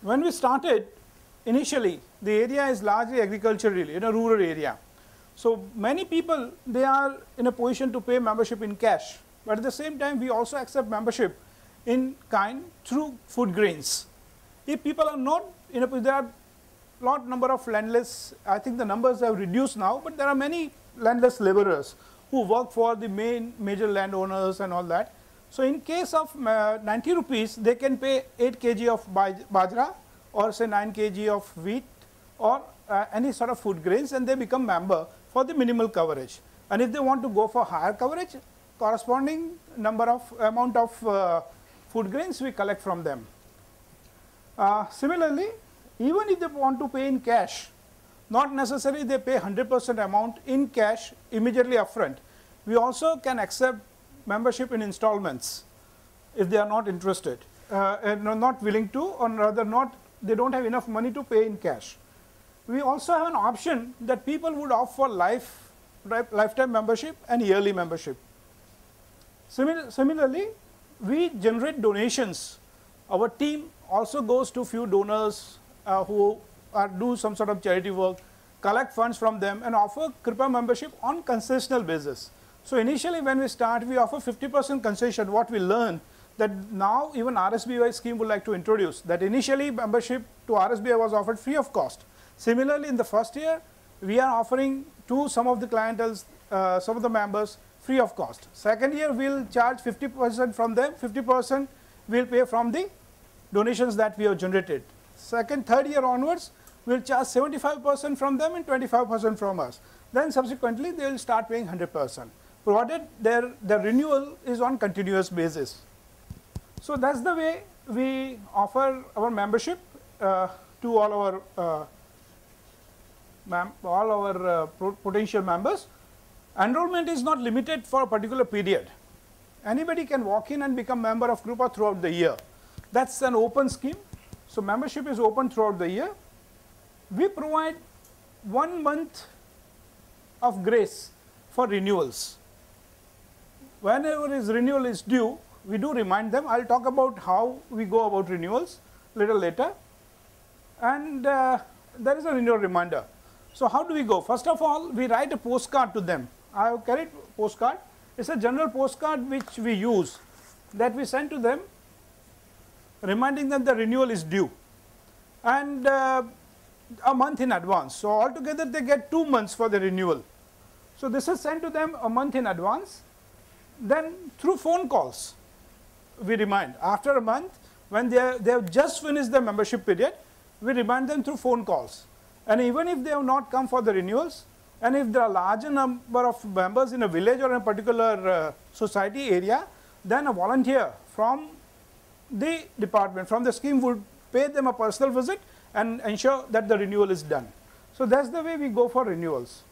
when we started, initially the area is largely agricultural, in a rural area. So many people, they are in a position to pay membership in cash, but at the same time we also accept membership in kind through food grains. If people are not in a, there are lot number of landless, I think the numbers have reduced now, but there are many landless laborers who work for the major landowners and all that. So in case of 90 rupees, they can pay 8 kg of bajra or say 9 kg of wheat or any sort of food grains, and they become member for the minimal coverage. And if they want to go for higher coverage, corresponding amount of food grains we collect from them. Similarly, even if they want to pay in cash, not necessarily they pay 100% amount in cash immediately upfront. We also can accept membership in installments if they are not interested and not willing to, or rather they don't have enough money to pay in cash. We also have an option that people would opt for lifetime membership and yearly membership. Similarly, we generate donations. Our team also goes to few donors who do some sort of charity work, collect funds from them and offer Kripa membership on concessional basis. So initially when we start, we offer 50% concession. What we learned that now even RSBI scheme would like to introduce that initially membership to RSBI was offered free of cost. Similarly, in the first year, we are offering to some of the clienteles, some of the members free of cost. Second year, we'll charge 50% from them, 50% we'll pay from the donations that we have generated. Third year onwards, we'll charge 75% from them and 25% from us. Then subsequently, they will start paying 100%, provided their renewal is on continuous basis. So that's the way we offer our membership to all our potential members. Enrollment is not limited for a particular period. Anybody can walk in and become member of Krupa throughout the year. That's an open scheme. So membership is open throughout the year. We provide 1 month of grace for renewals. Whenever renewal is due, we do remind them. I'll talk about how we go about renewals a little later. And there is a renewal reminder. So how do we go? First of all, we write a postcard to them. I have carried postcard. It's a general postcard which we use, that we send to them, reminding them the renewal is due, and a month in advance. So altogether they get 2 months for the renewal. So this is sent to them a month in advance. Then through phone calls, we remind. After a month, when they have just finished the membership period, we remind them through phone calls. And even if they have not come for the renewals, and if there are larger number of members in a village or in a particular society area, then a volunteer from the department, from the scheme, would pay them a personal visit and ensure that the renewal is done. So that's the way we go for renewals.